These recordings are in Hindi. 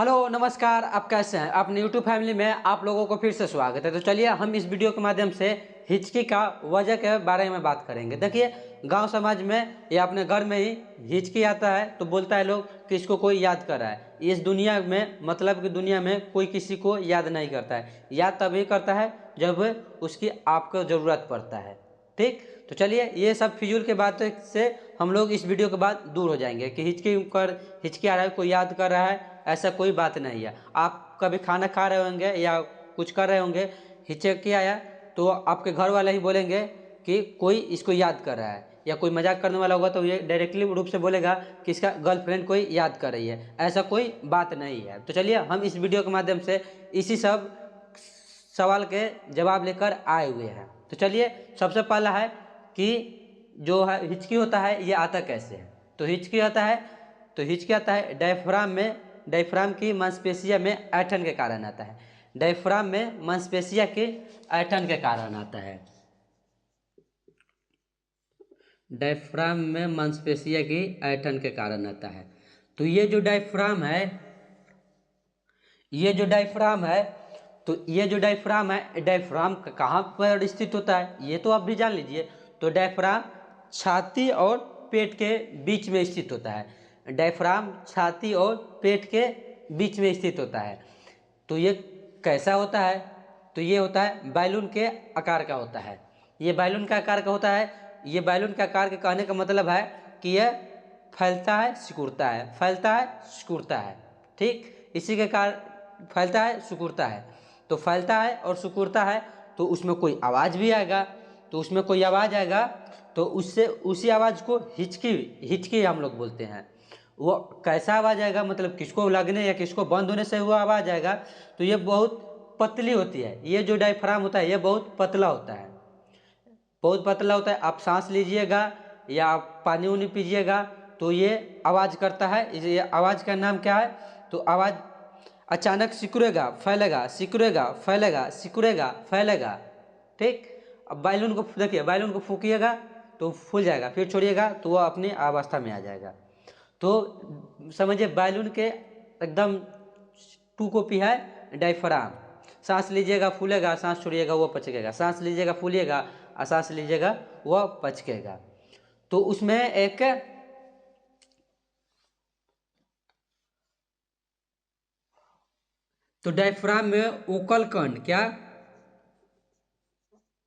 हेलो नमस्कार, आप कैसे हैं। अपने यूट्यूब फैमिली में आप लोगों को फिर से स्वागत है। तो चलिए हम इस वीडियो के माध्यम से हिचकी का वजह के बारे में बात करेंगे। देखिए, गांव समाज में या अपने घर में ही हिचकी आता है तो बोलता है लोग कि इसको कोई याद कर रहा है। इस दुनिया में, मतलब कि दुनिया में कोई किसी को याद नहीं करता है। याद तभी करता है जब उसकी आपको ज़रूरत पड़ता है। ठीक, तो चलिए ये सब फिजूल के बातों से हम लोग इस वीडियो के बाद दूर हो जाएंगे कि हिचकी आ रहा है, कोई याद कर रहा है, ऐसा कोई बात नहीं है। आप कभी खाना खा रहे होंगे या कुछ कर रहे होंगे, हिचकी आया तो आपके घर वाले ही बोलेंगे कि कोई इसको याद कर रहा है, या कोई मजाक करने वाला होगा तो ये डायरेक्टली रूप से बोलेगा कि इसका गर्लफ्रेंड कोई याद कर रही है। ऐसा कोई बात नहीं है। तो चलिए हम इस वीडियो के माध्यम से इसी सब सवाल के जवाब लेकर आए हुए हैं। तो चलिए, सबसे पहला है कि जो है हिचकी होता है ये आता कैसे है। तो हिचकी आता है डायफ्राम की मांसपेशिया में ऐंठन के कारण आता है। डायफ्राम में मांसपेशिया के ऐंठन के कारण आता है। डायफ्राम में मांसपेशिया की ऐंठन के कारण आता है। तो ये जो डायफ्राम है डायफ्राम कहाँ पर स्थित होता है ये तो आप भी जान लीजिए। तो डायफ्राम छाती और पेट के बीच में स्थित होता है। डायफ्राम छाती और पेट के बीच में स्थित होता है। तो ये कैसा होता है? तो ये होता है बैलून के आकार का होता है। ये बैलून का आकार का होता है। ये बैलून के आकार के कहने का मतलब है कि यह फैलता है, सिकुड़ता है, फैलता है, सिकुड़ता है। ठीक, इसी के कारण फैलता है, सिकुड़ता है। तो फैलता है और सिकुड़ता है तो उसमें कोई आवाज़ भी आएगा। तो उससे उसी आवाज़ को हिचकी हम लोग बोलते हैं। वो कैसा आवाज़ आएगा, मतलब किसको लगने या किसको बंद होने से वो आवाज़ आएगा। तो ये बहुत पतली होती है। ये जो डायफ्राम होता है ये बहुत पतला होता है। आप सांस लीजिएगा या आप पानी उनी पीजिएगा तो ये आवाज़ करता है। ये आवाज़ का नाम क्या है? तो आवाज़ अचानक सिकुड़ेगा, फैलेगा, सिकुड़ेगा, फैलेगा, सिकुड़ेगा, फैलेगा। ठीक, अब बैलून को देखिए, बैलून को फूकिएगा तो फूल जाएगा, फिर छोड़िएगा तो वह अपनी अवस्था में आ जाएगा। तो समझिए बैलून के एकदम टू कॉपी है डायफ्राम। सांस लीजिएगा फूलेगा, सांस छोड़िएगा वो पचकेगा, सांस लीजिएगा फूलिएगा और सांस लीजिएगा वह पचकेगा। तो उसमें एक तो डायफ्राम में ओकल कॉर्ड, क्या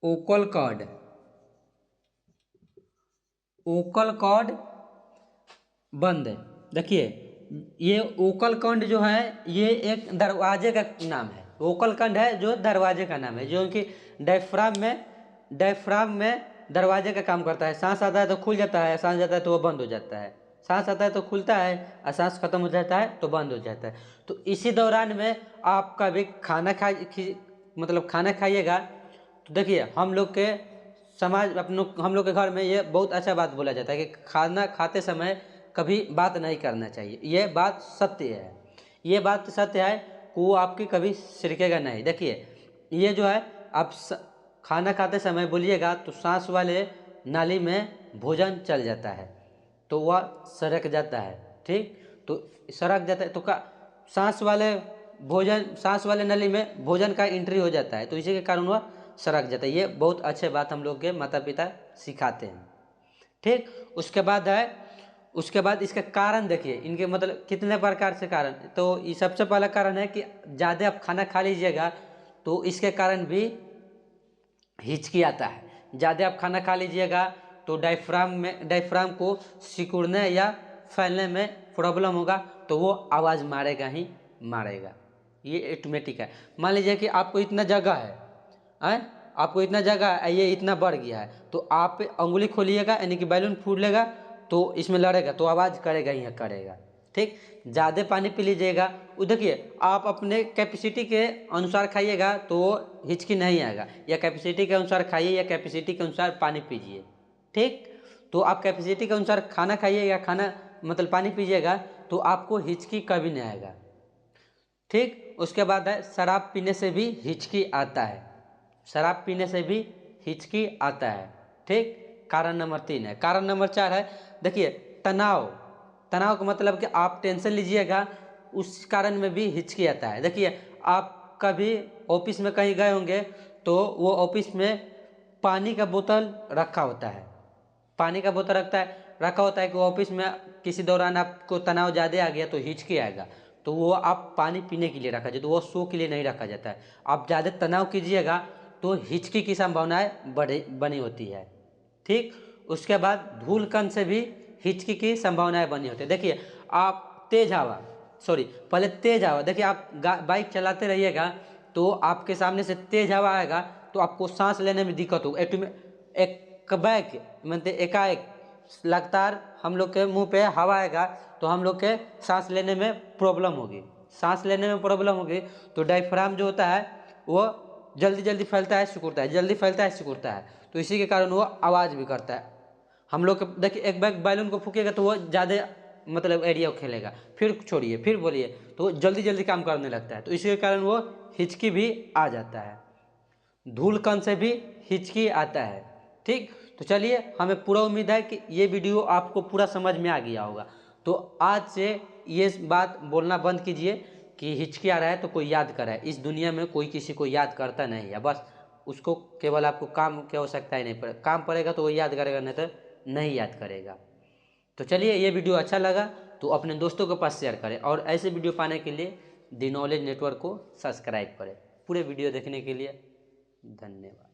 ओकल कॉर्ड बंद है। देखिए, ये ओकल कंड जो है ये एक दरवाजे का नाम है। ओकल कंड है जो दरवाजे का नाम है, जो कि डायफ्राम में दरवाजे का काम करता है। सांस आता है तो खुल जाता है, सांस जाता है तो वो बंद हो जाता है। सांस आता है तो खुलता है और सांस खत्म हो जाता है तो बंद हो जाता है। तो इसी दौरान में आप कभी खाना खाइएगा तो देखिए, हम लोग के हम लोग के घर में ये बहुत अच्छा बात बोला जाता है कि खाना खाते समय कभी बात नहीं करना चाहिए। ये बात सत्य है। कि वो आपकी कभी सिरकेगा नहीं। देखिए, ये जो है आप खाना खाते समय बोलिएगा तो सांस वाले नाली में भोजन चल जाता है तो वह सरक जाता है। ठीक, तो सरक जाता है तो सांस वाले नली में भोजन का एंट्री हो जाता है, तो इसी के कारण वह सरक जाता है। ये बहुत अच्छे बात हम लोग के माता पिता सिखाते हैं। ठीक, उसके बाद इसका कारण देखिए, इनके मतलब कितने प्रकार से कारण। तो ये सबसे पहला कारण है कि ज़्यादा आप खाना खा लीजिएगा तो इसके कारण भी हिचकी आता है। ज़्यादा आप खाना खा लीजिएगा तो डायफ्राम को सिकुड़ने या फैलने में प्रॉब्लम होगा तो वो आवाज़ मारेगा ही मारेगा। ये ऑटोमेटिक है। मान लीजिए कि आपको इतना जगह है, ये इतना बढ़ गया है तो आप अंगुली खोलिएगा यानी कि बैलून फूलेगा तो इसमें लड़ेगा तो आवाज़ करेगा ही करेगा। ठीक, ज़्यादा पानी पी लीजिएगा, वो देखिए आप अपने कैपेसिटी के अनुसार खाइएगा तो हिचकी नहीं आएगा। या कैपेसिटी के अनुसार खाइए या कैपेसिटी के अनुसार पानी पीजिए। ठीक, तो आप कैपेसिटी के अनुसार खाना खाइए या पानी पीजिएगा तो आपको हिचकी कभी नहीं आएगा। ठीक, उसके बाद है शराब पीने से भी हिचकी आता है। ठीक, कारण नंबर 3 है। कारण नंबर 4 है, देखिए तनाव का मतलब कि आप टेंशन लीजिएगा उस कारण में भी हिचकी आता है। देखिए आप कभी ऑफिस में कहीं गए होंगे तो वो ऑफिस में पानी का बोतल रखा होता है, पानी का बोतल रखा होता है कि ऑफिस में किसी दौरान आपको तनाव ज़्यादा आ गया तो हिचकी आएगा, तो वो आप पानी पीने के लिए रखा जाता है, तो वो सो के लिए नहीं रखा जाता है। आप ज़्यादा तनाव कीजिएगा तो हिचकी की संभावनाएं बनी होती है। ठीक, उसके बाद धूलकण से भी हिचकी की संभावनाएं बनी होती है। देखिए आप पहले तेज हवा, देखिए आप बाइक चलाते रहिएगा तो आपके सामने से तेज हवा आएगा तो आपको सांस लेने में दिक्कत होगा। एकाएक लगातार हम लोग के मुंह पे हवा आएगा तो हम लोग के सांस लेने में प्रॉब्लम होगी, तो डायफ्राम जो होता है वो जल्दी फैलता है सिकुड़ता है, तो इसी के कारण वो आवाज़ भी करता है। हम लोग देखिए एक बैलून को फूकेगा तो वो ज़्यादा मतलब एरिया को खेलेगा, फिर छोड़िए फिर बोलिए तो जल्दी काम करने लगता है, तो इसी के कारण वो हिचकी भी आ जाता है। धूलकण से भी हिचकी आता है। ठीक, तो चलिए हमें पूरा उम्मीद है कि ये वीडियो आपको पूरा समझ में आ गया होगा। तो आज से ये बात बोलना बंद कीजिए कि हिचकी आ रहा है तो कोई याद करे। इस दुनिया में कोई किसी को याद करता नहीं है, बस उसको केवल आपको काम की आवश्यकता ही नहीं पड़े, काम पड़ेगा तो वो याद करेगा, नहीं तो नहीं याद करेगा। तो चलिए ये वीडियो अच्छा लगा तो अपने दोस्तों के पास शेयर करें और ऐसे वीडियो पाने के लिए दी नॉलेज नेटवर्क को सब्सक्राइब करें। पूरे वीडियो देखने के लिए धन्यवाद।